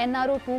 NRO 2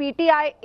PTI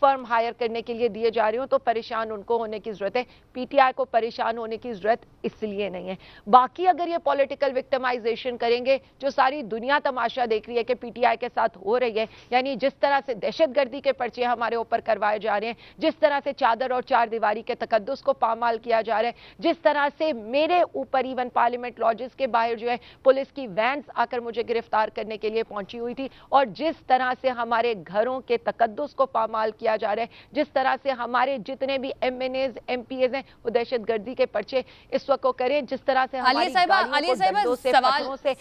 فرم higher کرنے کے لیے دیے جا رہے ہوں تو پریشان ان کو ہونے کی ضرورت ہے. پی ٹی آئی کو پریشان ہونے کی ضرورت اس لیے نہیں ہے. باقی اگر یہ پولیٹیکل وکٹمائزیشن کریں گے جو ساری دنیا تماشا دیکھ رہی ہے کہ پی ٹی آئی کے ساتھ ہو رہی ہے, یعنی جس طرح سے دہشت گردی کے پرچے ہمارے اوپر کروائے جا رہے ہیں, جس طرح سے چادر اور چار دیواری کے تقدس کو پامال کیا جا رہا ہے, جس طرح سے میرے اوپر ایون پارلیمنٹ لاجز کے باہر جو ہے پولیس کی وینز آ کر مجھے گرفتار کرنے کے لیے پہنچی ہوئی تھی, اور جس طرح سے ہمارے گھروں کے تقدس کو پامال کیا جا رہا ہے, جس طرح سے ہمارے جتنے بھی MNAs MPAs ہیں وہ دہشت گردی کے پرچے اس وقت کو کریں, جس طرح سے ہماری گاڑیوں کو ڈنڈوں سے پتھروں سے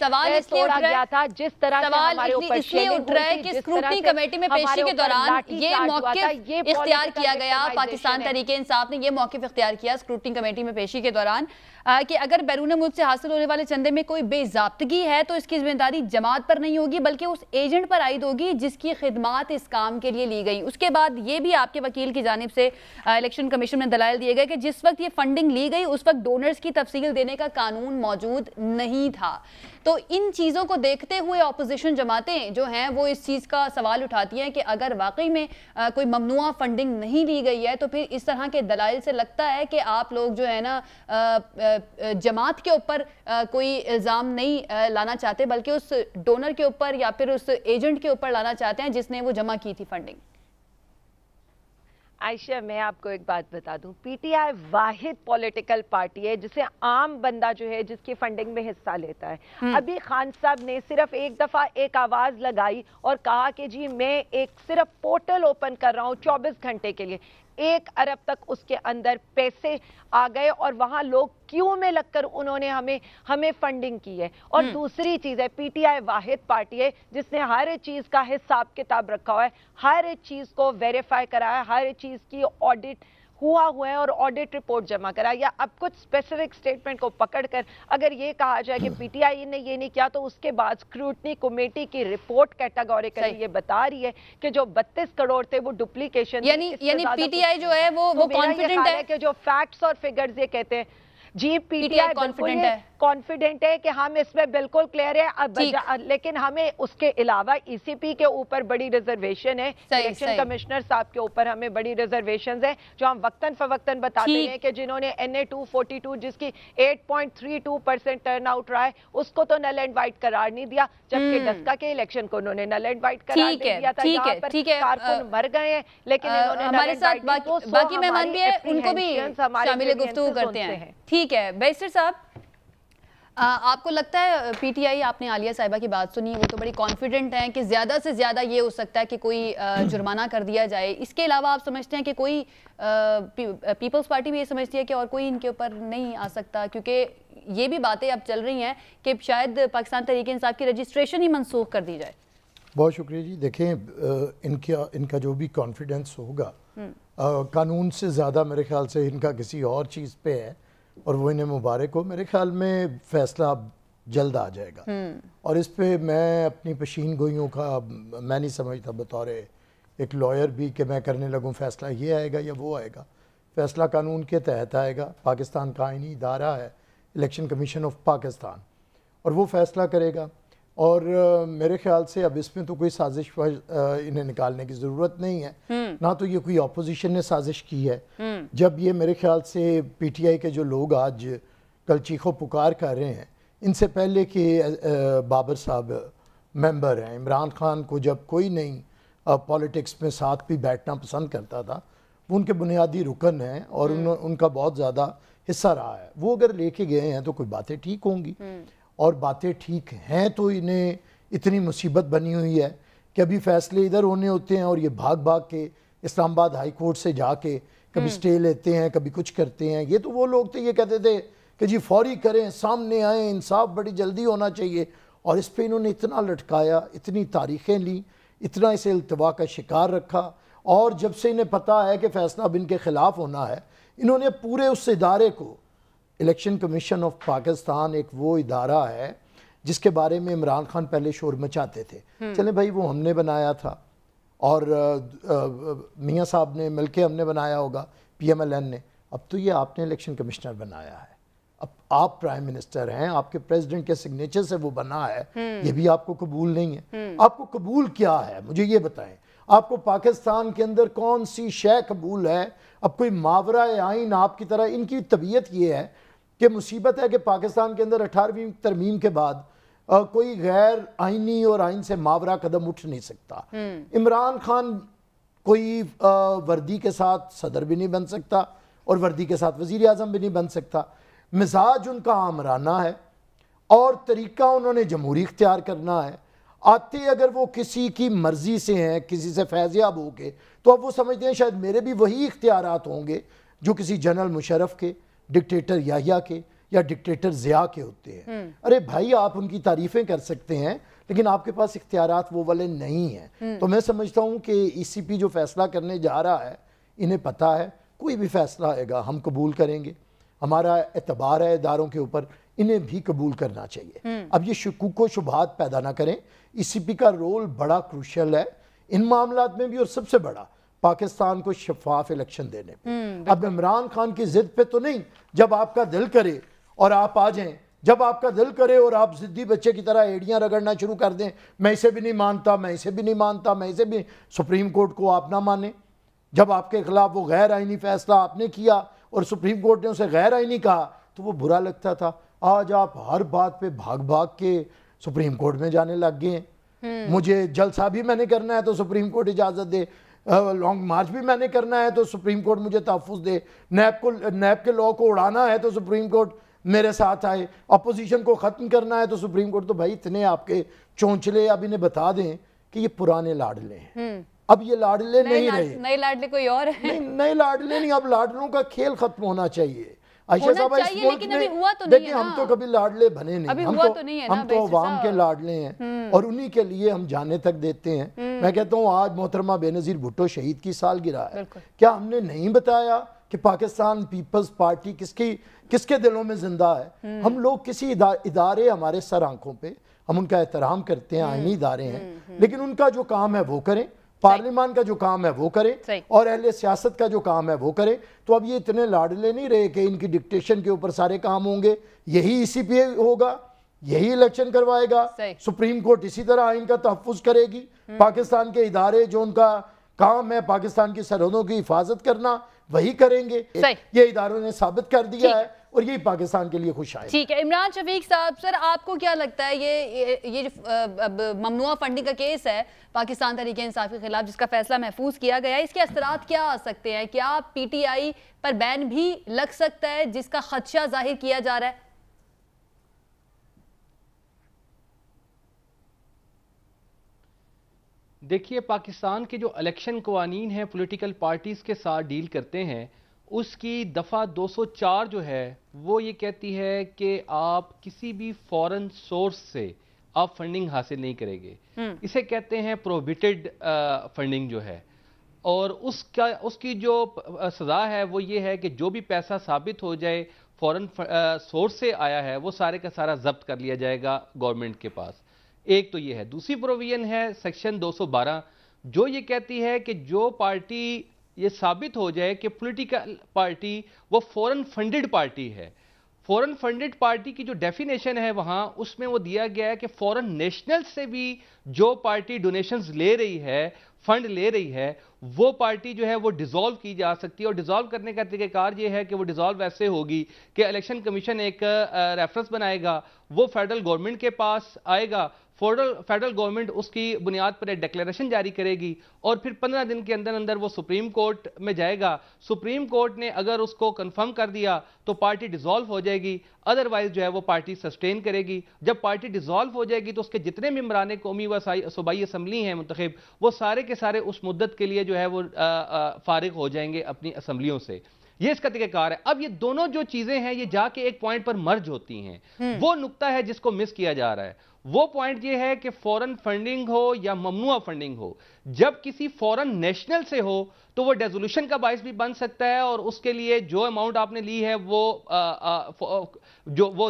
توڑا گیا تھا, جس طرح سے ہمارے اوپر شیلنگ اٹھ رہا ہے کہ اسکروٹنی کمیٹی میں پیشی کے دوران یہ موقف اختیار کیا گیا, پاکستان تحریک انصاف نے یہ موقف اختیار کیا اسکروٹنی کمیٹی میں پیشی کے دوران کہ اگر بیرون ملک سے حاصل ہونے والے چندے میں کوئی بے ضابطگی ہے تو اس کی ذمہ داری جماعت پر نہیں ہوگی بلکہ اس ایجنٹ پر عائد ہوگی جس کی خدمات اس کام کے لیے لی گئی. اس کے بعد یہ بھی آپ کے وکیل کی جانب سے الیکشن کمیشن میں دلائل دیے گئے کہ جس وقت یہ فنڈنگ لی گئی اس وقت ڈونرز کی تفصیل دینے کا قانون موجود نہیں تھا. تو ان چیزوں کو دیکھتے ہوئے اپوزیشن جماعتیں جو ہیں وہ اس چیز کا سوال اٹھاتی ہیں کہ اگر واقعی میں کوئی ممنوعہ فنڈنگ نہیں لی گئی ہے تو پھر اس طرح کے دلائل سے لگتا ہے کہ آپ لوگ جو ہے نا جماعت کے اوپر کوئی الزام نہیں لانا چاہتے بلکہ اس ڈونر کے اوپر یا پھر اس ایجنٹ کے اوپر لانا چاہتے ہیں جس نے وہ جمع کی تھی فنڈنگ. عائشہ میں آپ کو ایک بات بتا دوں, پی ٹی آئی واحد پولیٹیکل پارٹی ہے جسے عام بندہ جو ہے جس کی فنڈنگ میں حصہ لیتا ہے. ابھی خان صاحب نے صرف ایک دفعہ ایک آواز لگائی اور کہا کہ جی میں ایک صرف پورٹل اوپن کر رہا ہوں 24 گھنٹے کے لیے, 1 ارب تک اس کے اندر پیسے آ گئے اور وہاں لوگ کیوں میں لگ کر انہوں نے ہمیں فنڈنگ کی ہے. اور دوسری چیز ہے پی ٹی آئی واحد پارٹی ہے جس نے ہر چیز کا حساب کتاب رکھا ہوا ہے, ہر چیز کو ویریفائی کرایا, ہر چیز کی آڈٹ ہوا ہے اور آڈٹ رپورٹ جمع کرا. یا اب کچھ اسپیسیفک سٹیٹمنٹ کو پکڑ کر اگر یہ کہا جائے کہ پی ٹی آئی نے یہ نہیں کیا تو اس کے بعد اسکروٹنی کمیٹی کی رپورٹ کیٹاگوریکلی یہ بتا رہی ہے کہ جو 32 کروڑ تھے وہ ڈپلیکیشن, یعنی پی ٹی آئی جو ہے وہ کانفیڈنٹ ہے کہ جو فیکٹس اور فگرز یہ کہتے ہیں جی پی ٹی آئی کانفیڈنٹ ہے کہ ہم اس میں بالکل کلیئر ہے, لیکن ہمیں اس کے علاوہ ای سی پی کے اوپر بڑی ریزرویشن ہے, الیکشن کمشنر صاحب کے اوپر ہمیں بڑی ریزرویشنز ہیں جو ہم وقتاً فوقتاً بتاتے ہیں کہ جنہوں نے این اے 242 جس کی 8.32% ٹرن آؤٹ رہا ہے اس کو تو نل اینڈ وائٹ قرار نہیں دیا, جبکہ ڈسکا کے الیکشن کو انہوں نے نل اینڈ وائٹ قرار دیا تھا. یہاں پر کارکن مر گئے ہیں لیکن انہوں نے ہمارے ساتھ باقی مہمان بھی ہیں ان کو بھی شامل گفتگو کرتے ہیں. ٹھیک ہے بیسر صاحب, آپ کو لگتا ہے پی ٹی آئی, آپ نے عالیہ صاحبہ کی بات سنی, وہ تو بڑی کانفیڈنٹ ہیں کہ زیادہ سے زیادہ یہ ہو سکتا ہے کہ کوئی جرمانہ کر دیا جائے, اس کے علاوہ آپ سمجھتے ہیں کہ کوئی پیپلز پارٹی بھی یہ سمجھتی ہے کہ اور کوئی ان کے اوپر نہیں آ سکتا, کیونکہ یہ بھی باتیں اب چل رہی ہیں کہ شاید پاکستان تحریک انصاف کی رجسٹریشن ہی منسوخ کر دی جائے. بہت شکریہ جی. دیکھیں ان کا جو بھی کانفیڈنس ہوگا قانون سے زیادہ میرے خیال سے ان کا کسی اور چیز پہ ہے, اور وہ انہیں مبارک ہو. میرے خیال میں فیصلہ جلد آ جائے گا, اور اس پہ میں اپنی پشین گوئیوں کا میں نہیں سمجھتا بطور ایک لائر بھی کہ میں کرنے لگوں فیصلہ یہ آئے گا یا وہ آئے گا. فیصلہ قانون کے تحت آئے گا. پاکستان کا آئینی ادارہ ہے الیکشن کمیشن آف پاکستان, اور وہ فیصلہ کرے گا. اور میرے خیال سے اب اس میں تو کوئی سازش انہیں نکالنے کی ضرورت نہیں ہے, نہ تو یہ کوئی اپوزیشن نے سازش کی ہے. جب یہ میرے خیال سے پی ٹی آئی کے جو لوگ آج کل چیخو پکار کر رہے ہیں, ان سے پہلے کہ بابر صاحب ممبر ہیں, عمران خان کو جب کوئی نہیں پولیٹکس میں ساتھ بھی بیٹھنا پسند کرتا تھا, وہ ان کے بنیادی رکن ہیں اور ان کا بہت زیادہ حصہ رہا ہے. وہ اگر لے کے گئے ہیں تو کوئی باتیں ٹھیک ہوں گی, اور باتیں ٹھیک ہیں تو انہیں اتنی مصیبت بنی ہوئی ہے کہ ابھی فیصلے ادھر ہونے ہوتے ہیں اور یہ بھاگ بھاگ کے اسلام آباد ہائی کورٹ سے جا کے کبھی سٹے لیتے ہیں, کبھی کچھ کرتے ہیں. یہ تو وہ لوگ تھے یہ کہتے تھے کہ جی فوری کریں, سامنے آئیں, انصاف بڑی جلدی ہونا چاہیے, اور اس پہ انہوں نے اتنا لٹکایا, اتنی تاریخیں لیں, اتنا اسے التوا کا شکار رکھا. اور جب سے انہیں پتہ ہے کہ فیصلہ اب ان کے خلاف ہونا ہے, انہوں نے پورے اس ادارے کو, الیکشن کمیشن آف پاکستان ایک وہ ادارہ ہے جس کے بارے میں عمران خان پہلے شور مچاتے تھے, چلیں بھائی وہ ہم نے بنایا تھا اور میاں صاحب نے مل کے ہم نے بنایا ہوگا, پی ایم ایل این نے, اب تو یہ آپ نے الیکشن کمشنر بنایا ہے, اب آپ پرائم منسٹر ہیں, آپ کے پریزیڈنٹ کے سگنیچر سے وہ بنا ہے, یہ بھی آپ کو قبول نہیں ہے. آپ کو قبول کیا ہے مجھے یہ بتائیں. آپ کو پاکستان کے اندر کون سی شے قبول ہے؟ اب کوئی ماورا آئین آپ کی طرح، ان کی طبیعت یہ ہے کہ مصیبت ہے کہ پاکستان کے اندر 18ویں ترمیم کے بعد کوئی غیر آئینی اور آئین سے ماورا قدم اٹھ نہیں سکتا۔ عمران خان کوئی وردی کے ساتھ صدر بھی نہیں بن سکتا اور وردی کے ساتھ وزیر اعظم بھی نہیں بن سکتا۔ مزاج ان کا آمرانہ ہے اور طریقہ انہوں نے جمہوری اختیار کرنا ہے۔ آتے اگر وہ کسی کی مرضی سے ہیں، کسی سے فیضیاب ہو کے، تو اب وہ سمجھتے ہیں شاید میرے بھی وہی اختیارات ہوں گے جو کسی جنرل مشرف کے، ڈکٹیٹر یحییٰ کے یا ڈکٹیٹر ضیاء کے ہوتے ہیں۔ ارے بھائی، آپ ان کی تعریفیں کر سکتے ہیں لیکن آپ کے پاس اختیارات وہ والے نہیں ہیں۔ تو میں سمجھتا ہوں کہ ای سی پی جو فیصلہ کرنے جا رہا ہے، انہیں پتہ ہے کوئی بھی فیصلہ آئے گا ہم قبول کریں گے، ہمارا اعتبار ہے اداروں کے اوپر، انہیں بھی قبول کرنا چاہیے۔ اب یہ شکوک و شبہات پیدا نہ کریں۔ ای سی پی کا رول بڑا کروشل ہے ان معاملات میں بھی، اور سب سے بڑا پاکستان کو شفاف الیکشن دینے پہ۔ اب عمران خان کی ضد پہ تو نہیں، جب آپ کا دل کرے اور آپ آ جائیں، جب آپ کا دل کرے اور آپ ضدی بچے کی طرح ایڑیاں رگڑنا شروع کر دیں، میں اسے بھی نہیں مانتا، میں اسے بھی نہیں مانتا، میں اسے بھی، سپریم کورٹ کو آپ نہ مانیں۔ جب آپ کے خلاف وہ غیر آئینی فیصلہ آپ نے کیا اور سپریم کورٹ نے اسے غیر آئینی کہا تو وہ برا لگتا تھا۔ آج آپ ہر بات پہ بھاگ بھاگ کے سپریم کورٹ میں جانے لگ گئے ہیں۔ مجھے جلسہ بھی میں نے کرنا ہے تو سپریم کورٹ اجازت دے، لانگ مارچ بھی میں نے کرنا ہے تو سپریم کورٹ مجھے تحفظ دے، نیب کے لاء کو اڑانا ہے تو سپریم کورٹ میرے ساتھ آئے، اپوزیشن کو ختم کرنا ہے تو سپریم کورٹ۔ تو بھائی اتنے آپ کے چونچلے، اب انہیں بتا دیں کہ یہ پرانے لاڈلے ہیں، اب یہ لاڈلے نہیں رہے، نئے لاڈلے کوئی اور ہیں۔ نئے لاڈلے نہیں، اب لاڈلوں کا کھیل ختم ہونا چاہیے۔ عائشہ صاحب، اس ملک میں دیکھیں ہم تو کبھی لاڈلے بنے نہیں، ہم تو عوام کے لاڈلے ہیں اور انہی کے لیے ہم جانے تک دیتے ہیں۔ میں کہتا ہوں آج محترمہ بے نظیر بھٹو شہید کی سالگرہ ہے، کیا ہم نے نہیں بتایا کہ پاکستان پیپلز پارٹی کس کے دلوں میں زندہ ہے؟ ہم لوگ کسی ادارے ہمارے سر آنکھوں پہ، ہم ان کا احترام کرتے ہیں، آئینی ادارے ہیں، لیکن ان کا جو کام ہے وہ کریں، پارلیمان کا جو کام ہے وہ کریں اور اہل سیاست کا جو کام ہے وہ کریں۔ تو اب یہ اتنے لاڈلے نہیں رہے کہ ان کی ڈکٹیشن کے اوپر سارے کام ہوں گے، یہی ای سی پی ہوگا، یہی الیکشن کروائے گا، سپریم کورٹ اسی طرح آئین کا تحفظ کرے گی، پاکستان کے ادارے جو ان کا کام ہے پاکستان کی سرحدوں کی حفاظت کرنا وہی کریں گے۔ یہ اداروں نے ثابت کر دیا ہے اور یہی پاکستان کے لیے خوش آئے۔ ٹھیک ہے عمران شفیق صاحب، سر آپ کو کیا لگتا ہے یہ جو ممنوعہ فنڈنگ کا کیس ہے پاکستان تحریک انصاف کے خلاف، جس کا فیصلہ محفوظ کیا گیا ہے، اس کے اثرات کیا آ سکتے ہیں؟ کیا پی ٹی آئی پر بین بھی لگ سکتا ہے جس کا خدشہ ظاہر کیا جا رہا ہے؟ دیکھیے، پاکستان کے جو الیکشن قوانین ہیں پولیٹیکل پارٹیز کے ساتھ ڈیل کرتے ہیں، اس کی دفعہ 204 جو ہے وہ یہ کہتی ہے کہ آپ کسی بھی فورن سورس سے آپ فنڈنگ حاصل نہیں کریں گے۔ اسے کہتے ہیں پروہیبٹڈ فنڈنگ جو ہے، اور اس کی جو سزا ہے وہ یہ ہے کہ جو بھی پیسہ ثابت ہو جائے فورن سورس سے آیا ہے وہ سارے کا سارا ضبط کر لیا جائے گا گورنمنٹ کے پاس۔ ایک تو یہ ہے۔ دوسری پروویژن ہے سیکشن 212 جو یہ کہتی ہے کہ جو پارٹی یہ ثابت ہو جائے کہ پولیٹیکل پارٹی وہ فورن فنڈڈ پارٹی ہے۔ فورن فنڈڈ پارٹی کی جو ڈیفینیشن ہے وہاں اس میں وہ دیا گیا ہے کہ فورن نیشنل سے بھی جو پارٹی ڈونیشنز لے رہی ہے، فنڈ لے رہی ہے، وہ پارٹی جو ہے وہ ڈیزالو کی جا سکتی ہے، اور ڈیزالو کرنے کا طریقہ کار یہ ہے کہ وہ ڈیزالو ایسے ہوگی کہ الیکشن کمیشن ایک ریفرنس بنائے گا، وہ فیڈرل گورنمنٹ کے پاس آئے گا، فیڈرل گورنمنٹ اس کی بنیاد پر ایک ڈیکلیریشن جاری کرے گی، اور پھر 15 دن کے اندر اندر وہ سپریم کورٹ میں جائے گا۔ سپریم کورٹ نے اگر اس کو کنفرم کر دیا تو پارٹی ڈیزالو ہو جائے گی، ادروائز جو ہے وہ پارٹی سسٹین کرے گی۔ جب پارٹی ڈیزالو ہو جائے گی تو اس کے جتنے ممبران قومی و صوبائی اسمبلی ہیں منتخب، وہ سارے کے سارے اس مدت کے لیے جو ہے وہ فارغ ہو جائیں گے اپنی اسمبلیوں سے۔ یہ اس کا طریقہ کار ہے۔ اب یہ دونوں جو چیزیں ہیں یہ جا کے ایک پوائنٹ پر مرج ہوتی ہیں، وہ نقطہ ہے جس کو مس کیا جا رہا ہے۔ وہ پوائنٹ یہ ہے کہ فورن فنڈنگ ہو یا ممنوعہ فنڈنگ ہو، جب کسی فورن نیشنل سے ہو تو وہ ڈیزولوشن کا باعث بھی بن سکتا ہے، اور اس کے لیے جو اماؤنٹ آپ نے لی ہے وہ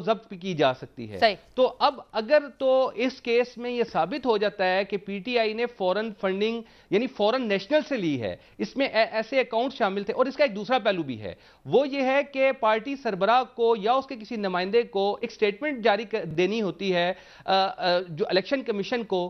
ضبط کی جا سکتی ہے۔ تو اب اگر تو اس کیس میں یہ ثابت ہو جاتا ہے کہ پی ٹی آئی نے فورن فنڈنگ یعنی فورن نیشنل سے لی ہے، اس میں ایسے اکاؤنٹ شامل تھے، اور اس کا ایک دوسرا پہلو بھی ہے، وہ یہ ہے کہ پارٹی سربراہ کو یا اس کے کسی نمائندے کو ایک سٹیٹمنٹ جاری دینی ہوتی ہے جو الیکشن کمیشن کو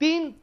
3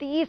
30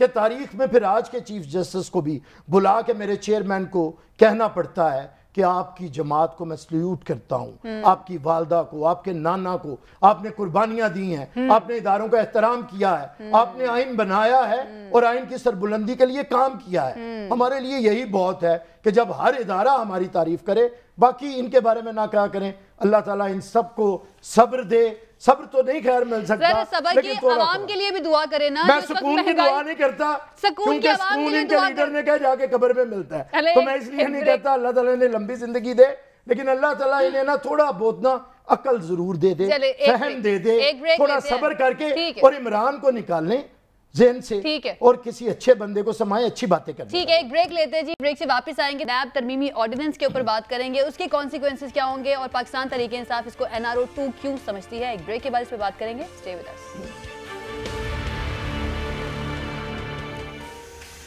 کہ تاریخ میں پھر آج کے چیف جسٹس کو بھی بلا کے میرے چیئرمین کو کہنا پڑتا ہے کہ آپ کی جماعت کو میں سلیوٹ کرتا ہوں، آپ کی والدہ کو، آپ کے نانا کو، آپ نے قربانیاں دی ہیں، آپ نے اداروں کا احترام کیا ہے، آپ نے آئین بنایا ہے اور آئین کی سربلندی کے لیے کام کیا ہے۔ ہمارے لیے یہی بہت ہے کہ جب ہر ادارہ ہماری تعریف کرے، باقی ان کے بارے میں نہ کہا کریں۔ اللہ تعالیٰ ان سب کو صبر دے، صبر تو نہیں خیر مل سکتا، صبر کی عوام کے لیے بھی دعا کرے نا۔ میں سکون کی دعا نہیں کرتا کیونکہ سکون ان کے لیڈر نے کہا جا کے قبر میں ملتا ہے، تو میں اس لیے نہیں کہتا اللہ تعالیٰ نے لمبی زندگی دے، لیکن اللہ تعالیٰ انہیں نا تھوڑا بہت نا عقل ضرور دے دے، فہم دے دے، تھوڑا صبر کر کے، اور عمران کو نکال لیں ذہن سے اور کسی اچھے بندے کو سمائے، اچھی باتیں کریں۔ ٹھیک ہے، ایک بریک لیتے ہیں جی، بریک سے واپس آئیں گے، نیب ترمیمی آرڈیننس کے اوپر بات کریں گے، اس کے کانسیکوینسز کیا ہوں گے اور پاکستان تحریک انصاف اس کو NRO 2 کیوں سمجھتی ہے۔ ایک بریک کے بعد اس پہ بات کریں گے، اسٹے ود اس۔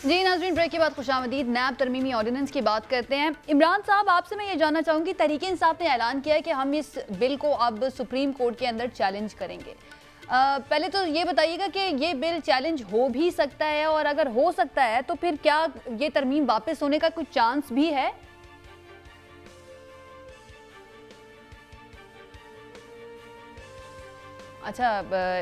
جی ناظرین، بریک کے بعد خوش آمدید، نیب ترمیمی آرڈیننس کی بات کرتے ہیں۔ عمران صاحب، آپ سے میں یہ جاننا چاہوں گی، تحریک انصاف نے اعلان کیا ہے کہ ہم اس بل کو اب سپریم کورٹ کے اندر چیلنج کریں گے۔ پہلے تو یہ بتائیے گا کہ یہ بل چیلنج ہو بھی سکتا ہے، اور اگر ہو سکتا ہے تو پھر کیا یہ ترمیم واپس ہونے کا کچھ چانس بھی ہے؟ اچھا،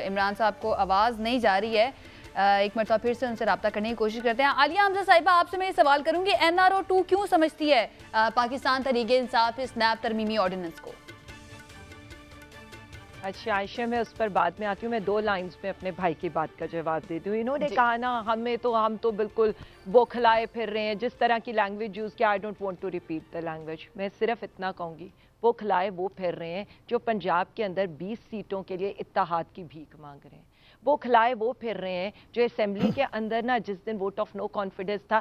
عمران صاحب کو آواز نہیں جا رہی ہے، ایک مرتبہ پھر سے ان سے رابطہ کرنے کی کوشش کرتے ہیں۔ عالیہ حمزہ صاحبہ، آپ سے میں یہ سوال کروں گی، NRO 2 کیوں سمجھتی ہے پاکستان تحریک انصاف اس نیب ترمیمی آرڈیننس کو؟ اچھا عائشہ، میں اس پر بعد میں آتی ہوں، میں 2 لائنز میں اپنے بھائی کی بات کا جواب دیتی ہوں۔ انہوں نے کہا نا ہم تو بالکل بوکھلائے پھر رہے ہیں، جس طرح کی لینگویج یوز کیا، I don't want to repeat the language, میں صرف اتنا کہوں گی، بوکھلائے وہ پھر رہے ہیں جو پنجاب کے اندر 20 سیٹوں کے لیے اتحاد کی بھیک مانگ رہے ہیں، بوکھلائے وہ پھر رہے ہیں جو اسمبلی کے اندر نا جس دن ووٹ آف نو کانفیڈنس تھا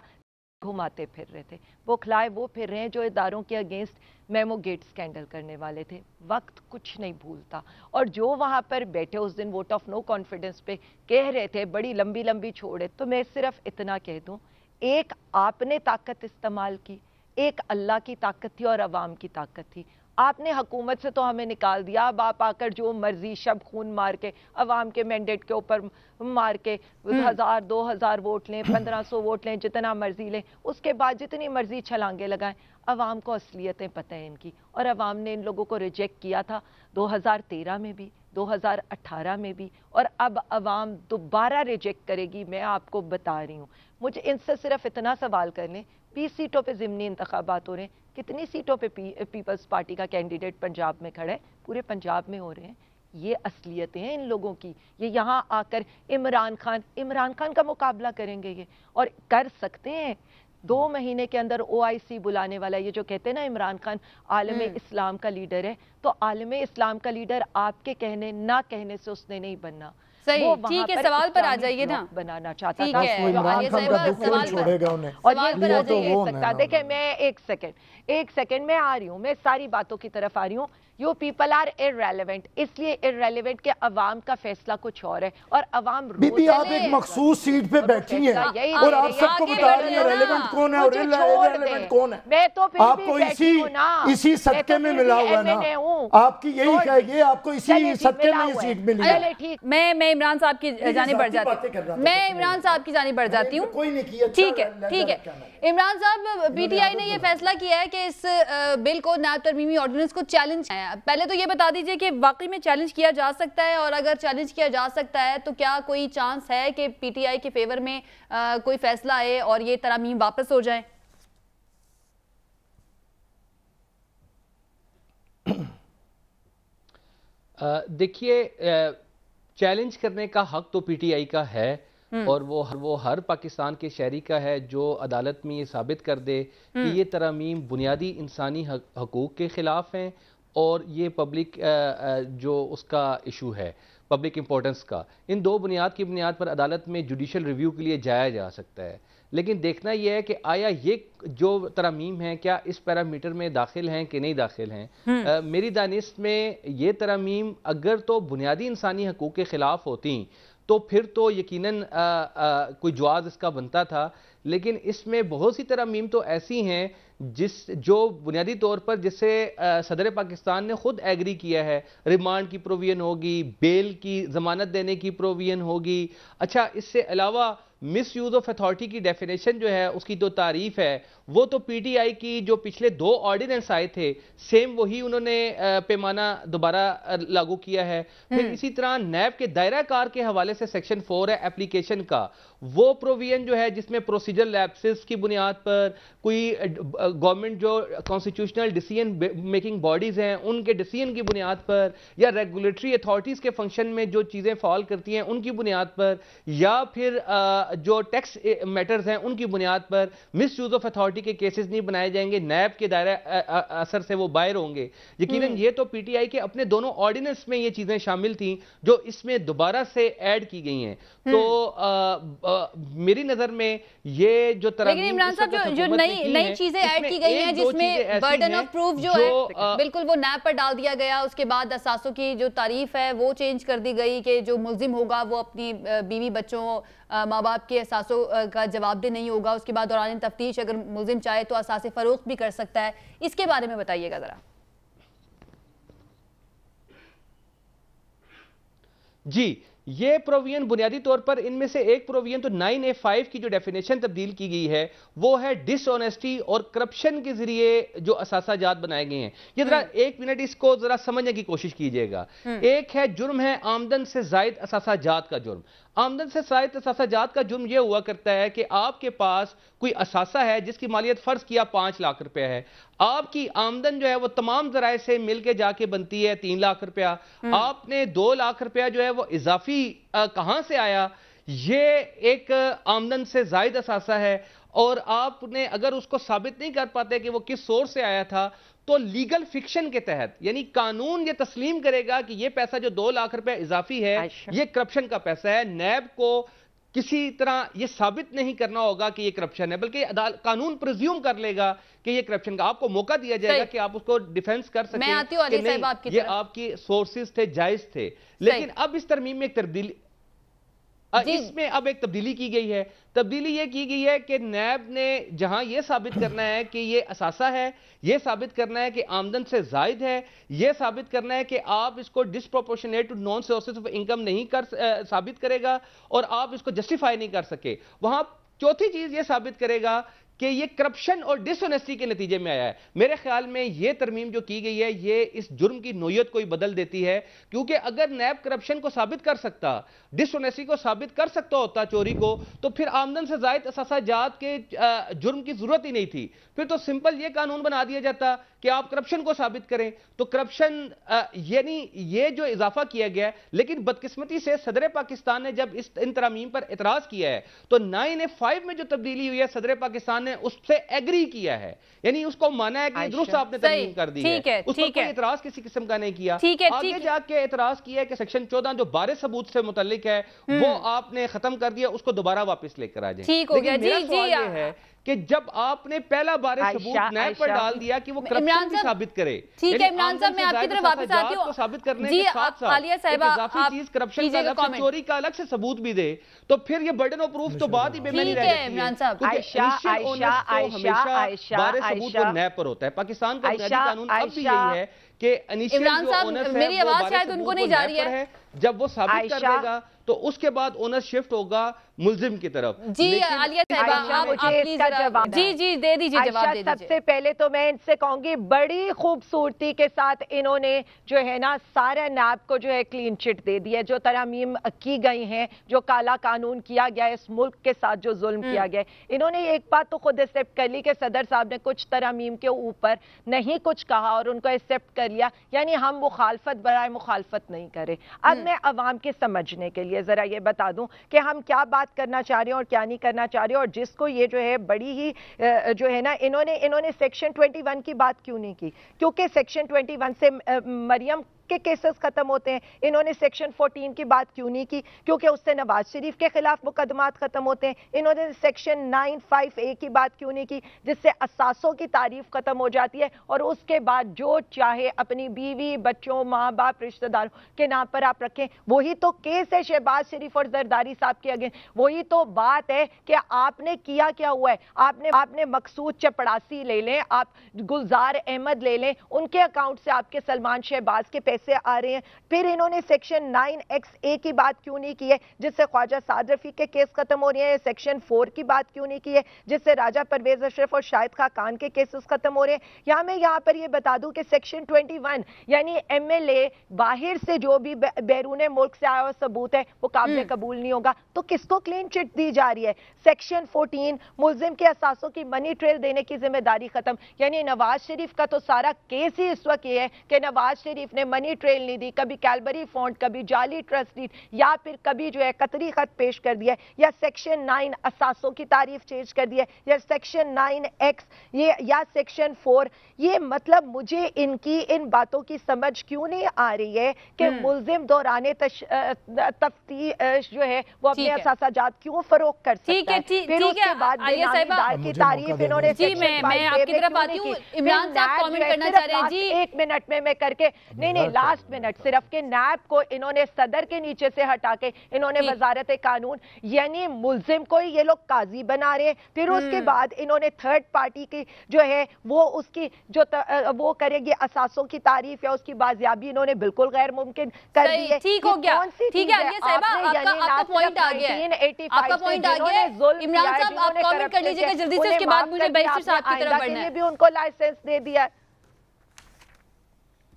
گھماتے پھر رہے تھے، بوکھلائے وہ پھر رہے ہیں جو اداروں کے اگینسٹ میمو گیٹ سکینڈل کرنے والے تھے۔ وقت کچھ نہیں بھولتا، اور جو وہاں پر بیٹھے اس دن ووٹ آف نو کانفیڈنس پہ کہہ رہے تھے بڑی لمبی لمبی چھوڑے، تو میں صرف اتنا کہہ دوں، ایک آپ نے طاقت استعمال کی، ایک اللہ کی طاقت تھی اور عوام کی طاقت تھی۔ آپ نے حکومت سے تو ہمیں نکال دیا، اب آپ آ کر جو مرضی شب خون مار کے عوام کے مینڈیٹ کے اوپر مار کے 1000 2000 ووٹ لیں، 1500 ووٹ لیں، جتنا مرضی لیں، اس کے بعد جتنی مرضی چھلانگے لگائیں۔ عوام کو اصلیتیں پتہ ہیں ان کی، اور عوام نے ان لوگوں کو ریجیکٹ کیا تھا 2013 میں بھی، 2018 میں بھی، اور اب عوام دوبارہ ریجیکٹ کرے گی، میں آپ کو بتا رہی ہوں۔ مجھے ان سے صرف اتنا سوال کر لیں، 20 سیٹوں پہ ضمنی انتخابات ہو رہے ہیں، کتنی سیٹوں پہ پیپلز پارٹی کا کینڈیڈیٹ پنجاب میں کھڑا ہے؟ پورے پنجاب میں ہو رہے ہیں۔ یہ اصلیتیں ہیں ان لوگوں کی، یہ یہاں آ کر عمران خان کا مقابلہ کریں گے، یہ اور کر سکتے ہیں۔ 2 مہینے کے اندر OIC بلانے والا، یہ جو کہتے ہیں نا عمران خان عالم اسلام کا لیڈر ہے، تو عالم اسلام کا لیڈر آپ کے کہنے نہ کہنے سے اس نے نہیں بننا۔ صحیح، ٹھیک ہے، سوال پر آ جائیے نا، بنانا چاہتا ٹھیک تھا، ہے، عمران خان کا دکھ نہیں چھوڑے گا انہیں، اور یہ تو ہو سکتا۔ دیکھیں میں ایک سیکنڈ میں آ رہی ہوں، میں ساری باتوں کی طرف آ رہی ہوں۔ یو پیپل آر irrelevant، اس لیے irrelevant کہ عوام کا فیصلہ کچھ اور ہے، اور عوام بی بی آپ ایک مخصوص سیٹ پہ بیٹھی ہیں اور آپ سب کو بتا رہی ہیں ریلیونٹ کون ہے اور irrelevant کون ہے۔ میں تو آپ کو اسی صدقے میں ملا ہوا نا، آپ کی یہی کہے، آپ کو اسی صدقے میں یہ سیٹ ملی ہے۔ میں عمران صاحب کی جانب بڑھ جاتی ہوں، کوئی نہیں کیا، ٹھیک ہے۔ عمران صاحب، PTI نے یہ فیصلہ کیا ہے کہ اس بل کو، نیب ترمیمی آرڈیننس کو چیلنج، پہلے تو یہ بتا دیجئے کہ واقعی میں چیلنج کیا جا سکتا ہے، اور اگر چیلنج کیا جا سکتا ہے تو کیا کوئی چانس ہے کہ PTI کے فیور میں کوئی فیصلہ آئے اور یہ ترامیم واپس ہو جائیں؟ دیکھیے، چیلنج کرنے کا حق تو PTI کا ہے، اور وہ ہر پاکستان کے شہری کا ہے جو عدالت میں یہ ثابت کر دے کہ یہ ترامیم بنیادی انسانی حقوق کے خلاف ہیں، اور یہ پبلک جو اس کا ایشو ہے، پبلک امپورٹنس کا، ان 2 بنیاد کی بنیاد پر عدالت میں جوڈیشل ریویو کے لیے جایا جا سکتا ہے۔ لیکن دیکھنا یہ ہے کہ آیا یہ جو ترامیم ہیں کیا اس پیرامیٹر میں داخل ہیں کہ نہیں داخل ہیں۔ میری دانست میں یہ ترامیم اگر تو بنیادی انسانی حقوق کے خلاف ہوتی تو پھر تو یقیناً کوئی جواز اس کا بنتا تھا، لیکن اس میں بہت سی ترامیم تو ایسی ہیں جو بنیادی طور پر جس سے صدر پاکستان نے خود ایگری کیا ہے. ریمانڈ کی پروویژن ہوگی, بیل کی ضمانت دینے کی پروویژن ہوگی. اچھا, اس سے علاوہ مس یوز آف اتھارٹی کی ڈیفینیشن جو ہے اس کی تو تعریف ہے, وہ تو پی ٹی آئی کی جو پچھلے 2 آرڈیننس آئے تھے سیم وہی انہوں نے پیمانہ دوبارہ لاگو کیا ہے. پھر اسی طرح نیب کے دائرہ کار کے حوالے سے سیکشن 4 ہے اپلیکیشن کا, وہ پروویژن جو ہے جس میں پروسیجر لیپسز کی بنیاد پر کوئی گورنمنٹ جو کانسٹیٹیوشنل ڈیسیژن میکنگ باڈیز ہیں ان کے ڈیسیژن کی بنیاد پر, یا ریگولیٹری اتھارٹیز کے فنکشن میں جو چیزیں فال کرتی ہیں ان کی بنیاد پر, یا پھر جو ٹیکس میٹرز ہیں ان کی بنیاد پر مس یوز آف اتھارٹی کے کیسز نہیں بنائے جائیں گے, نیب کے دائرہ اثر سے وہ باہر ہوں گے. یقیناً یہ تو پی ٹی آئی کے اپنے دونوں آرڈیننس میں یہ چیزیں شامل تھیں جو اس میں دوبارہ سے ایڈ کی گئی ہیں. تو میری نظر میں یہ جو لیکن عمران صاحب جو نئی چیزیں ایڈ کی گئی ہیں جس میں برڈن آف پروف جو ہے بالکل وہ نیب پر ڈال دیا گیا, اس کے بعد اثاثوں کی جو تعریف ہے وہ چینج کر دی گئی کہ جو ملزم ہوگا وہ اپنی بیوی بچوں ماں باپ کے اثاثوں کا جواب دہ نہیں ہوگا. اس کے بعد دوران تفتیش اگر ملزم چاہے تو اثاثے فروخت بھی کر سکتا ہے. اس کے بارے میں بتائیے گا ذرا. جی, یہ پروویژن بنیادی طور پر ان میں سے ایک پروویژن تو 9A5 کی جو ڈیفینیشن تبدیل کی گئی ہے وہ ہے ڈس آنیسٹی اور کرپشن کے ذریعے جو اثاثہ جات بنائے گئے ہیں. یہ ذرا 1 منٹ اس کو ذرا سمجھنے کی کوشش کیجئے گا. ایک ہے جرم ہے آمدن سے زائد اثاثہ جات کا جرم. آمدن سے زائد اثاثہ جات کا جرم یہ ہوا کرتا ہے کہ آپ کے پاس کوئی اثاثہ ہے جس کی مالیت فرض کیا 5 لاکھ روپے ہے, آپ کی آمدن جو ہے وہ تمام ذرائع سے مل کے جا کے بنتی ہے 3 لاکھ روپیہ, آپ نے 2 لاکھ روپیہ جو ہے وہ اضافی کہاں سے آیا, یہ ایک آمدن سے زائد اثاثہ ہے. اور آپ نے اگر اس کو ثابت نہیں کر پاتے کہ وہ کس سورس سے آیا تھا تو لیگل فکشن کے تحت, یعنی قانون یہ تسلیم کرے گا کہ یہ پیسہ جو 2 لاکھ روپے اضافی ہے یہ کرپشن کا پیسہ ہے. نیب کو کسی طرح یہ ثابت نہیں کرنا ہوگا کہ یہ کرپشن ہے, بلکہ قانون پرزیوم کر لے گا کہ یہ کرپشن کا, آپ کو موقع دیا جائے گا کہ آپ اس کو ڈیفینس کر سکیں کہ نہیں یہ آپ کی سورسز تھے, جائز تھے. لیکن اب اس ترمیم میں ایک تبدیلی اس میں اب ایک تبدیلی کی گئی ہے. تبدیلی یہ کی گئی ہے کہ نیب نے جہاں یہ ثابت کرنا ہے کہ یہ اثاثہ ہے, یہ ثابت کرنا ہے کہ آمدن سے زائد ہے, یہ ثابت کرنا ہے کہ آپ اس کو disproportionate to known sources of income نہیں ثابت کرے گا اور آپ اس کو جسٹیفائی نہیں کر سکے. وہاں چوتھی چیز یہ ثابت کرے گا کہ یہ کرپشن اور ڈس آنیسٹی کے نتیجے میں آیا ہے. میرے خیال میں یہ ترمیم جو کی گئی ہے یہ اس جرم کی نوعیت کو ہی بدل دیتی ہے, کیونکہ اگر نیب کرپشن کو ثابت کر سکتا, ڈس آنیسٹی کو ثابت کر سکتا ہوتا, چوری کو, تو پھر آمدن سے زائد اثاثہ جات کے جرم کی ضرورت ہی نہیں تھی. پھر تو سمپل یہ قانون بنا دیا جاتا کہ آپ کرپشن کو ثابت کریں. تو کرپشن یعنی یہ جو اضافہ کیا گیا ہے, لیکن بدقسمتی سے صدر پاکستان نے جب ان ترامیم پر اعتراض کیا ہے تو 9A5 میں جو تبدیلی ہوئی ہے صدر پاکستان نے اس سے ایگری کیا ہے, یعنی اس کو مانا ہے کہ درست آپ نے ترمیم کر دی ہے, اس پر کوئی اعتراض کسی قسم کا نہیں کیا. آگے جا کے اعتراض کیا ہے کہ سیکشن 14 جو بارے ثبوت سے متعلق ہے وہ آپ نے ختم کر دیا, اس کو دوبارہ واپس لے کر آ جائیں. لیکن میرا سوال یہ ہے کہ جب آپ نے پہلا بارے ثبوت نیب پر ڈال دیا کہ وہ کرپشن بھی ثابت کرے, ٹھیک ہے عمران صاحب میں آپ کی طرف واپس آتی ہوں, ثابت کرنے کے ساتھ ساتھ ایک اضافی چیز کرپشن کا الگ سے, چوری کا الگ سے ثبوت بھی دے, تو پھر یہ برڈن آف پروف تو بات ہی بے معنی رہ جاتی ہے. ہمیشہ بارے ثبوت وہ نیب پر ہوتا ہے. پاکستان کا بنیادی قانون اب بھی یہی ہے کہ انیشیل جو اونرز ہے وہ بارے ثبوت وہ نیب پر ہے, جب وہ ثابت کر دے گا تو اس کے بعد اونر شفٹ ہوگا ملزم کی طرف. جی عالیہ صاحبہ جی دے دیجیے جواب. سب سے پہلے تو میں ان سے کہوں گی بڑی خوبصورتی کے ساتھ انہوں نے جو ہے نا سارا نیب کو جو ہے کلین چٹ دے دیا. جو ترامیم کی گئی ہیں, جو کالا قانون کیا گیا ہے, اس ملک کے ساتھ جو ظلم کیا گیا ہے, انہوں نے ایک بات تو خود ایکسپٹ کر لی کہ صدر صاحب نے کچھ ترامیم کے اوپر نہیں کچھ کہا اور ان کو ایکسپٹ کر لیا, یعنی ہم مخالفت برائے مخالفت نہیں کرے. اب میں عوام کے سمجھنے کے لیے ذرا یہ بتا دوں کہ ہم کیا بات کرنا چاہ رہے ہیں اور کیا نہیں کرنا چاہ رہے ہیں, اور جس کو یہ جو ہے بڑی ہی جو ہے نا انہوں نے سیکشن 21 کی بات کیوں نہیں کی, کیونکہ سیکشن 21 سے مریم کے کیسز ختم ہوتے ہیں. انہوں نے سیکشن 14 کی بات کیوں نہیں کی؟ کیونکہ اس سے نواز شریف کے خلاف مقدمات ختم ہوتے ہیں. انہوں نے سیکشن 9(5)(a) کی بات کیوں نہیں کی جس سے اثاثوں کی تعریف ختم ہو جاتی ہے اور اس کے بعد جو چاہے اپنی بیوی بچوں ماں باپ رشتہ داروں کے نام پر آپ رکھیں. وہی تو کیس ہے شہباز شریف اور زرداری صاحب کے اگین. وہی تو بات ہے کہ آپ نے کیا ہوا ہے. آپ نے مقصود چپڑاسی لے لیں, آپ گلزار احمد لے لیں, ان کے اکاؤنٹ سے آپ کے سلمان شہباز کے پیسے آ رہے ہیں. پھر انہوں نے سیکشن 9(X)(a) کی بات کیوں نہیں کی ہے جس سے خواجہ سعد رفیق کے کیس ختم ہو رہے ہیں. سیکشن 4 کی بات کیوں نہیں کی ہے جس سے راجہ پرویز اشرف اور شاہد خاقان کے کیسز ختم ہو رہے ہیں. میں یہاں پر یہ بتا دوں کہ سیکشن 21 یعنی MLA باہر سے جو بھی بیرون ملک سے آیا ثبوت ہے وہ قابل قبول نہیں ہوگا. تو کس کو کلین چٹ دی جا رہی ہے؟ سیکشن 14 ملزم کے اثاثوں کی منی ٹریل دینے کی ذمہ داری ختم. یعنی نواز شریف کا تو سارا کیس ہی اس وقت یہ ہے کہ نواز شریف نے منی ٹریل نہیں دی, کبھی کیلبری فونڈ, کبھی جعلی ٹرسٹ ڈیڈ, یا پھر کبھی جو ہے قطری خط پیش کر دیا, یا سیکشن 9 اثاثوں کی تعریف چینج کر دیا, یا سیکشن 9(X) یا سیکشن 4. یہ مطلب مجھے ان باتوں کی سمجھ کیوں نہیں آ رہی ہے کہ ملزم دوران تفتیش جو ہے وہ اپنے اثاثہ جات کیوں فروخت کر سکتا ہے. پھر اس کے بعد بینامی دار کی تعریف انہوں نے میں آپ کی طرف آتی ہوں. عمران صاحب کامنٹ کرنا چاہ رہے ہیں. جی ایک منٹ میں کر کے نہیں لاسٹ منٹ صرف کہ نیب کو انہوں نے صدر کے نیچے سے ہٹا کے انہوں نے وزارت قانون یعنی ملزم کو یہ لوگ قاضی بنا رہے ہیں. پھر اس کے بعد انہوں نے تھرڈ پارٹی کی جو ہے وہ اس کی جو وہ کرے گی اثاثوں کی تعریف یا اس کی بازیابی انہوں نے بالکل غیر ممکن کر دی ہے. ٹھیک ہو گیا, ٹھیک ہے عالیہ صاحبہ, آپ کا پوائنٹ آ گیا ہے, آپ کا پوائنٹ آ گیا ہے. عمران صاحب آپ کامنٹ کر لیجئے گا جلدی سے, اس کے بعد مجھے بیسٹر صاحب کی طرف بڑھنا ہے. بھی ان کو لائسنس دے دیا.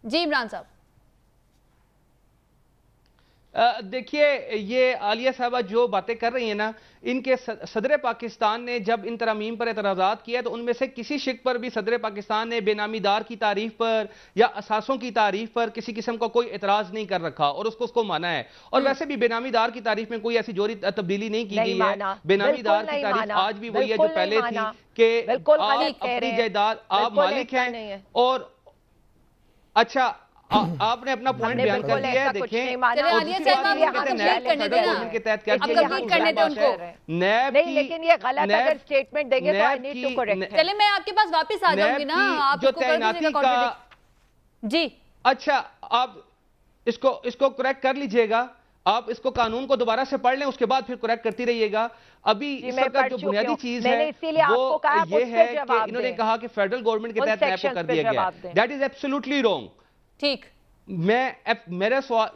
جی عمران صاحب دیکھیے یہ عالیہ صاحبہ جو باتیں کر رہی ہیں نا, ان کے صدر پاکستان نے جب ان ترامیم پر اعتراضات کیا تو ان میں سے کسی شک پر بھی صدر پاکستان نے بے نامی دار کی تعریف پر یا اثاثوں کی تعریف پر کسی قسم کا کوئی اعتراض نہیں کر رکھا اور اس کو مانا ہے. اور ویسے بھی بے نامی دار کی تعریف میں کوئی ایسی جوہری تبدیلی نہیں کی گئی ہے. بے نامی دار کی تعریف آج بھی وہی ہے جو پہلے تھی کہ آپ اپنی جائیداد آپ مالک ہیں. اور اچھا آپ نے اپنا پوائنٹ بیان کر دیا ہے. دیکھیں لیکن یہ غلط اگر سٹیٹمنٹ دیں گے تو I need to correct. چلیں میں آپ کے پاس واپس آ جاؤں گی نا, آپ اس کو کر دیجئے گا. جی اچھا آپ اس کو کریکٹ کر لیجئے گا, آپ اس کو قانون کو دوبارہ سے پڑھ لیں, اس کے بعد پھر کریکٹ کرتی رہیے گا. ابھی اس وقت جو بنیادی چیز ہے وہ یہ ہے کہ انہوں نے کہا کہ فیڈرل گورنمنٹ کے تحت نیب کو کر دیا گیا. That is absolutely wrong. ٹھیک, میرا سوال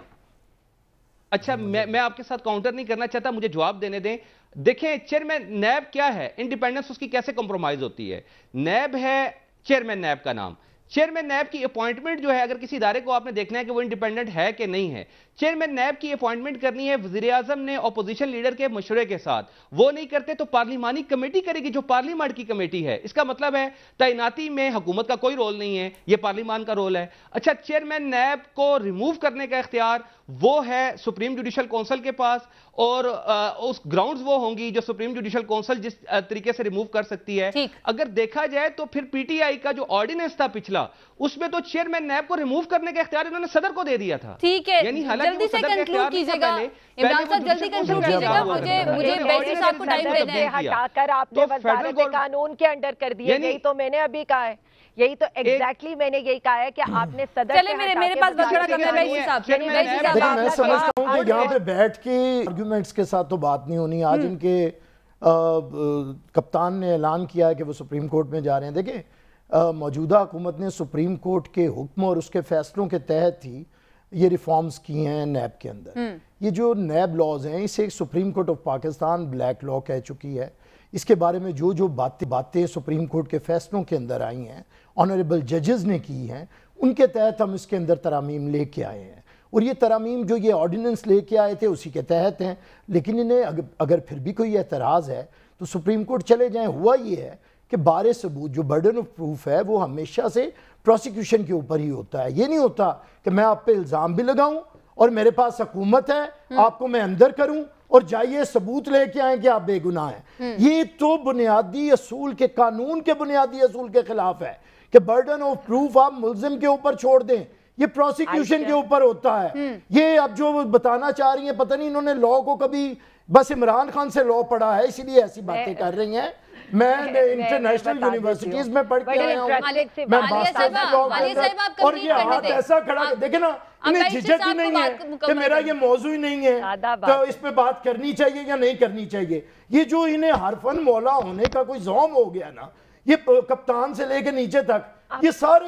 اچھا میں آپ کے ساتھ کاؤنٹر نہیں کرنا چاہتا, مجھے جواب دینے دیں. دیکھیں چیئرمین نیب کیا ہے, انڈیپینڈنس اس کی کیسے کمپرومائز ہوتی ہے. نیب ہے چیئرمین نیب کا نام. چیئرمین نیب کی اپوائنٹمنٹ جو ہے اگر کسی ادارے کو آپ نے دیکھنا ہے کہ وہ انڈیپینڈنٹ ہے کہ نہیں ہے, چیئرمین نیب کی اپوائنٹمنٹ کرنی ہے وزیر اعظم نے اپوزیشن لیڈر کے مشورے کے ساتھ. وہ نہیں کرتے تو پارلیمانی کمیٹی کرے گی جو پارلیمنٹ کی کمیٹی ہے. اس کا مطلب ہے تعیناتی میں حکومت کا کوئی رول نہیں ہے, یہ پارلیمان کا رول ہے. اچھا چیئرمین نیب کو ریموو کرنے کا اختیار وہ ہے سپریم جوڈیشل کونسل کے پاس, اور اس گراؤنڈز وہ ہوں گی جو سپریم جوڈیشل کونسل جس طریقے سے ریموو کر سکتی ہے. اگر دیکھا جائے تو پھر پی ٹی آئی کا جو آرڈیننس تھا پچھلا, اس میں تو چیئرمین نیب کو ریموو کرنے کا اختیار انہوں نے صدر کو دے دیا تھا. ٹھیک ہے, جلدی سے کنکلوڈ کیجئے گا عمران صاحب, جلدی کنکلوڈ کیجئے گا, مجھے بیسٹر صاحب کو ٹائم دینا ہے. ہٹا کر آپ نے وزارت قانون کے انڈر کر دیا, یہی تو میں نے ابھی کہا ہے, یہی تو ایگزیکٹلی میں نے یہی کہا ہے کہ آپ نے صدر چلے میرے پاس بچڑا کرنا ہے بیسٹر صاحب. میں سمجھتا ہوں کہ یہاں پہ بیٹھ کے آرگیومنٹس کے ساتھ تو بات نہیں ہونی. آج ان کے کپتان نے اعلان کیا ہے کہ وہ سپریم کورٹ میں جا رہے ہیں. دیکھیں موجودہ حکومت نے سپریم کورٹ کے حکم اور اس کے فیصلوں کے تحت ہی یہ ریفارمز کی ہیں نیب کے اندر. یہ جو نیب لاز ہیں اسے Supreme Court of Pakistan black law کہہ چکی ہے. اس کے بارے میں جو باتیں سپریم کورٹ کے فیصلوں کے اندر آئی ہیں, آنریبل ججز نے کی ہیں, ان کے تحت ہم اس کے اندر ترامیم لے کے آئے ہیں. اور یہ ترامیم جو یہ آرڈیننس لے کے آئے تھے اسی کے تحت ہیں. لیکن انہیں اگر پھر بھی کوئی اعتراض ہے تو سپریم کورٹ چلے جائیں. ہوا یہ ہے کہ بارے ثبوت جو برڈن آف پروف ہے وہ ہمیشہ سے پروسیکیوشن کے اوپر ہی ہوتا ہے. یہ نہیں ہوتا کہ میں آپ پہ الزام بھی لگاؤں اور میرے پاس حکومت ہے, آپ کو میں اندر کروں اور جائیے ثبوت لے کے آئیں کہ آپ بے گناہ ہیں. یہ تو بنیادی اصول کے, قانون کے بنیادی اصول کے خلاف ہے کہ برڈن آف پروف آپ ملزم کے اوپر چھوڑ دیں. یہ پروسیکیوشن کے اوپر ہوتا ہے. یہ اب جو بتانا چاہ رہی ہیں پتہ نہیں انہوں نے لاء کو کبھی بس عمران خان سے لاء پڑھا ہے اسی لیے ایسی باتیں کر رہی ہیں. میں انٹرنیشنل یونیورسٹیز میں پڑھ کے آیا ہوں, میں ماسٹر لاء اور یہ ہاتھ ایسا کھڑا دیکھیں نا, انہیں جھجک ہی نہیں ہے کہ میرا یہ موضوع ہی نہیں ہے تو اس پہ بات کرنی چاہیے یا نہیں کرنی چاہیے. یہ جو انہیں حرفن مولا ہونے کا کوئی زوم ہو گیا نا, یہ کپتان سے لے کے نیچے تک یہ سارے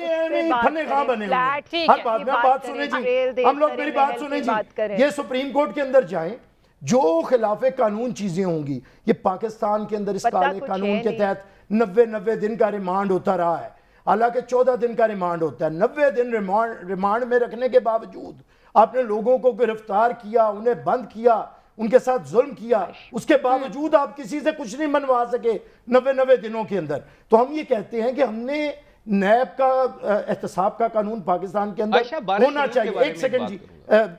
پھنے خواہ بنے ہوئے. ہر بات میں بات سنیں جی, ہم لوگ میری بات سنیں جی. یہ سپریم کورٹ کے اندر جائیں, جو خلاف قانون چیزیں ہوں گی, یہ پاکستان کے اندر اس کالے قانون کے تحت 90 دن کا ریمانڈ ہوتا رہا ہے, حالانکہ 14 دن کا ریمانڈ ہوتا ہے. 90 دن ریمانڈ میں رکھنے کے باوجود آپ نے لوگوں کو گرفتار کیا, انہیں بند کیا, ان کے ساتھ ظلم کیا, اس کے باوجود آپ کسی سے کچھ نہیں منوا سکے 90 دنوں کے اندر. تو ہم یہ کہتے ہیں کہ ہم نے نیب کا احتساب کا قانون پاکستان کے اندر ہونا چاہیے. ایک سیکنڈ جی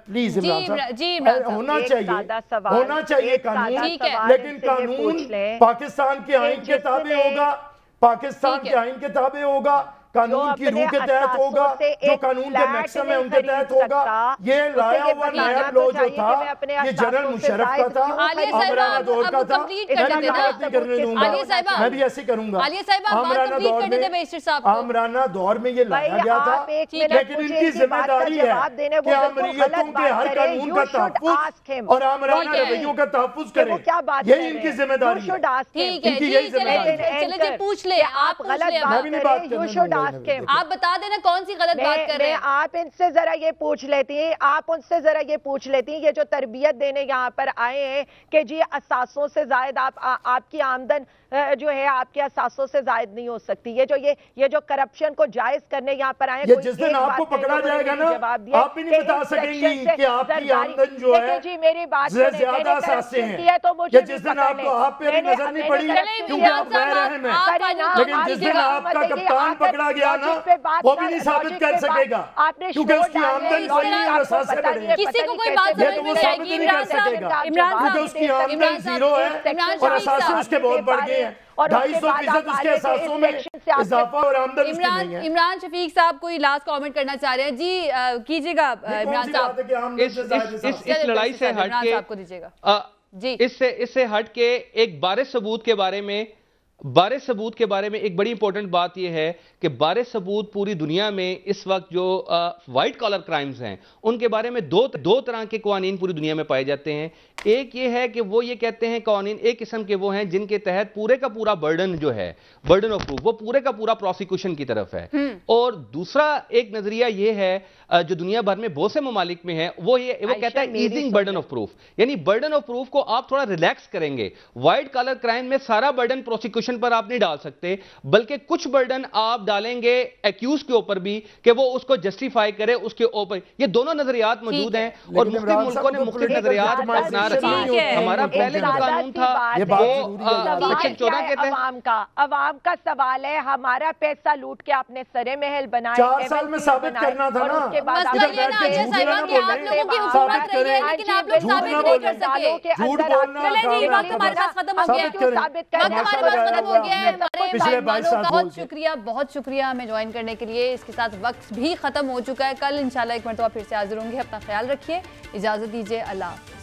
پلیز عمران صاحب, ہونا چاہیے قانون, لیکن قانون پاکستان کے آئین کے تابع ہوگا, پاکستان کے آئین کے تابع ہوگا, قانون کی روح کے تحت ہوگا, جو قانون کے میکسم ہے ان کے تحت ہوگا. یہ لایا ہوا نائب لو جو تھا یہ جنرل مشرف کا تھا, عامرانہ دور کا تھا. میں بھی ایسے کروں گا. عامرانہ دور میں یہ لایا گیا تھا, لیکن ان کی ذمہ داری ہے کہ عمریتوں کے ہر قانون کا تحفظ اور عامرانہ رویوں کا تحفظ کریں. یہی ان کی ذمہ داری ہے, ان کی یہی ذمہ داری ہے. چلے پوچھ لیں, آپ میں بھی نہیں بات کرنا. آپ بتا دینا کون سی غلط بات کر رہے ہیں. آپ ان سے ذرا یہ پوچھ لیتی ہیں, آپ ان سے ذرا یہ پوچھ لیتی ہیں, یہ جو تربیت دینے یہاں پر آئے ہیں کہ جی اساسوں سے زائد آپ کی آمدن جو ہے آپ کے اساسوں سے زائد نہیں ہو سکتی. یہ جو کرپشن کو جائز کرنے یہاں پر آئے, جس دن آپ کو پکڑا جائے گا نا آپ بھی نہیں بتا سکیں گی کہ آپ کی آمدن جو ہے جی میری بات زیادہ اساسے ہیں, کہ جس دن آپ کو آپ پہ نظر نہیں پڑی کیونکہ آپ غیر اہم ہیں, لیکن جس دن آپ کا کپتان پکڑا گیا نا وہ بھی نہیں ثابت کر سکے گا کیونکہ اس کی آمدن کوئی نہیں اور اساسے بڑے ہیں. کسی کو کوئی بات یہ تو وہ ثابت نہیں کر سکے گا کیونکہ اس کی آمدن زیرو ہے اور اساسے اس کے بہت بڑھ گئے ہیں. 250% اس کے احساسوں میں اضافہ اور آمدن اس کے نہیں ہے. عمران شفیق صاحب کوئی لاسٹ کامنٹ کرنا چاہ رہے ہیں جی, کیجئے گا عمران صاحب. اس لڑائی سے ہٹ کے اس سے ہٹ کے ایک بارِ ثبوت کے بارے میں ایک بڑی امپورٹنٹ بات یہ ہے کہ بارِ ثبوت پوری دنیا میں اس وقت جو وائٹ کالر کرائمز ہیں ان کے بارے میں دو طرح کے قوانین پوری دنیا میں پائے جاتے ہیں. ایک یہ ہے کہ وہ یہ کہتے ہیں قوانین ایک قسم کے وہ ہیں جن کے تحت پورے کا پورا برڈن جو ہے, برڈن آف پروف, وہ پورے کا پورا پروسیکیوشن کی طرف ہے. اور دوسرا ایک نظریہ یہ ہے جو دنیا بھر میں بہت سے ممالک میں ہے, وہ کہتا ہے ایزنگ برڈن آف پروف, یعنی برڈن آف پروف کو آپ تھوڑا ریلیکس کریں گے. وائٹ کالر کرائم میں سارا برڈن پروسیکیوشن پر آپ نہیں ڈال سکتے, بلکہ کچھ برڈن آپ ڈالیں گے ایکیوز کے اوپر بھی کہ وہ اس کو جسٹیفائی کرے اس کے اوپر. یہ دونوں نظریات موجود ہیں اور مختلف ملکوں نے مختلف نظریات اپنا رکھی ہیں. ہمارا پہلے جو قانون تھا وہ سیکشن 14 کے تحت عوام کا سوال ہے, ہمارا پیسہ لوٹ کے آپ نے سرے محل بنائے 4 سال میں ثابت کرنا تھا نا. مسئلہ یہ نا عائشہ صاحبہ کہ آپ لوگوں کی حکومت رہی ہے لیکن آپ لوگ ثابت نہیں کر سکے. جھوٹ بولنا, چلیں جی وقت ہمارے پاس ختم ہو گیا ہے. بہت شکریہ, بہت شکریہ ہمیں جوائن کرنے کے لیے. اس کے ساتھ وقت بھی ختم ہو چکا ہے. کل انشاءاللہ ایک مرتبہ پھر سے حاضر ہوں گے. اپنا خیال رکھیے, اجازت دیجیے, اللہ حافظ.